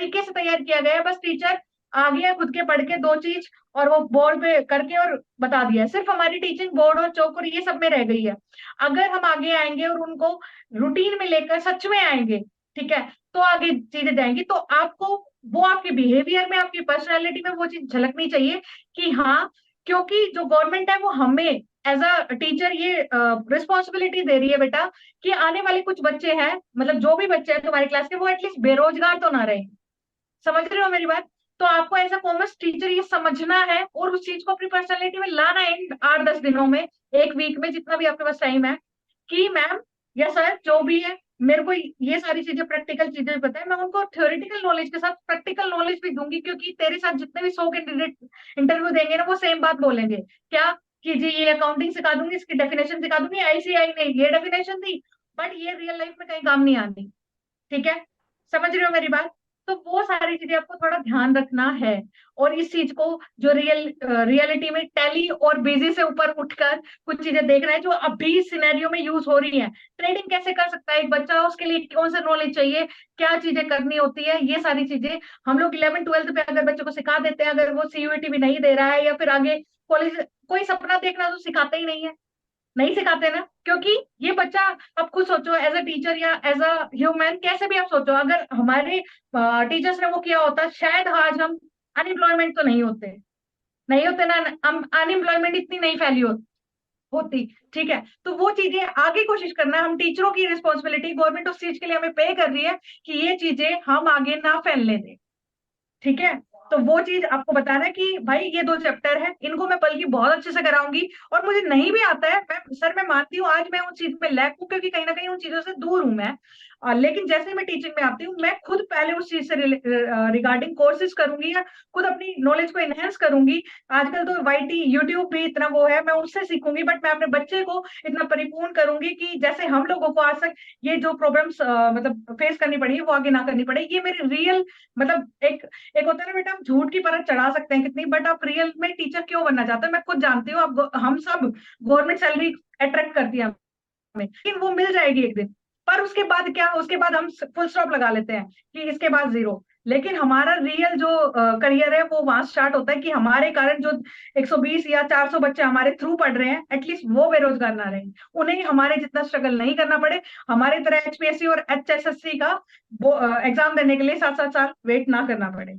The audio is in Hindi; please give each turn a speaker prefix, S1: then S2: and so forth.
S1: तरीके से तैयार किया गया है, बस टीचर आ गया खुद के पढ़ के दो चीज और वो बोर्ड पे करके और बता दिया है। सिर्फ हमारी टीचिंग बोर्ड और चौक और ये सब में रह गई है। अगर हम आगे आएंगे और उनको रूटीन में लेकर सच में आएंगे, ठीक है, तो आगे चीजें जाएंगी। तो आपको वो आपके बिहेवियर में, आपकी पर्सनैलिटी में वो चीज झलकनी चाहिए कि हाँ, क्योंकि जो गवर्नमेंट है वो हमें एज अ टीचर ये रिस्पॉन्सिबिलिटी दे रही है बेटा, कि आने वाले कुछ बच्चे हैं, मतलब जो भी बच्चे हैं तुम्हारी क्लास के, वो एटलीस्ट बेरोजगार तो ना रहे। समझ रहे हो मेरी बात? तो आपको एज अ कॉमर्स टीचर ये समझना है और उस चीज को अपनी पर्सनैलिटी में लाना है इन 8-10 दिनों में, एक वीक में, जितना भी आपके पास टाइम है, कि मैम या सर जो भी है, मेरे को ये सारी चीजें, प्रैक्टिकल चीजें भी पता है, मैं उनको थ्योरेटिकल नॉलेज के साथ प्रैक्टिकल नॉलेज भी दूंगी, क्योंकि तेरे साथ जितने भी 100 कैंडिडेट इंटरव्यू देंगे ना, वो सेम बात बोलेंगे। क्या? कि जी ये अकाउंटिंग सिखा दूंगी, इसकी डेफिनेशन सिखा दूंगी, आईसीआई ने ये डेफिनेशन दी, बट ये रियल लाइफ में कहीं काम नहीं आती। ठीक है? समझ रहे हो मेरी बात? तो वो सारी चीजें आपको थोड़ा ध्यान रखना है। और इस चीज को जो रियलिटी में टैली और बेसिस से ऊपर उठकर कुछ चीजें देखना है जो अभी सिनेरियो में यूज हो रही है। ट्रेडिंग कैसे कर सकता है एक बच्चा, उसके लिए कौन सा नॉलेज चाहिए, क्या चीजें करनी होती है, ये सारी चीजें हम लोग 11th-12th पे अगर बच्चों को सिखा देते हैं, अगर वो सीयूईटी भी नहीं दे रहा है या फिर आगे कॉलेज, कोई सपना देखना तो सिखाते ही नहीं है, नहीं सिखाते ना, क्योंकि ये बच्चा, अब खुद सोचो एज अ टीचर या एज अ ह्यूमन, कैसे भी आप सोचो, अगर हमारे टीचर्स ने वो किया होता, शायद आज हम अनएम्प्लॉयमेंट तो नहीं होते, नहीं होते ना, हम अनएम्प्लॉयमेंट इतनी नहीं फैली होती। ठीक है? तो वो चीजें आगे कोशिश करना है, हम टीचरों की रिस्पॉन्सिबिलिटी, गवर्नमेंट उस चीज के लिए हमें पे कर रही है कि ये चीजें हम आगे ना फैलने दें। ठीक है? तो वो चीज आपको बताना है कि भाई ये 2 चैप्टर है, इनको मैं बल्कि बहुत अच्छे से कराऊंगी, और मुझे नहीं भी आता है, मैं सर मैं मानती हूँ आज मैं उन चीज में लैक हूँ, क्योंकि कहीं ना कहीं उन चीजों से दूर हूं मैं। लेकिन जैसे ही मैं टीचिंग में आती हूँ, मैं खुद पहले उस चीज से रिगार्डिंग कोर्सेज करूंगी या खुद अपनी नॉलेज को एनहेंस करूंगी। आजकल तो वाईटी यूट्यूब भी इतना वो है, मैं उससे सीखूंगी, बट मैं अपने बच्चे को इतना परिपूर्ण करूंगी कि जैसे हम लोगों को आज तक ये जो प्रॉब्लम्स मतलब फेस करनी पड़ी है, वो आगे ना करनी पड़े। ये मेरी रियल, मतलब एक होता है ना बेटा, हम झूठ की परत चढ़ा सकते हैं कितनी, बट आप रियल में टीचर क्यों बनना चाहते हैं, मैं खुद जानती हूँ। अब हम सब गवर्नमेंट सैलरी अट्रैक्ट करती है हमें, लेकिन वो मिल जाएगी एक दिन, पर उसके बाद क्या, उसके बाद हम फुल स्टॉप लगा लेते हैं कि इसके बाद जीरो। लेकिन हमारा रियल जो करियर है वो वहां स्टार्ट होता है कि हमारे कारण जो 120 या 400 बच्चे हमारे थ्रू पढ़ रहे हैं, एटलीस्ट वो बेरोजगार ना रहे, उन्हें हमारे जितना स्ट्रगल नहीं करना पड़े, हमारे तरह एचपीएससी और एचएसएससी का वो एग्जाम देने के लिए 7-7 साल वेट ना करना पड़े।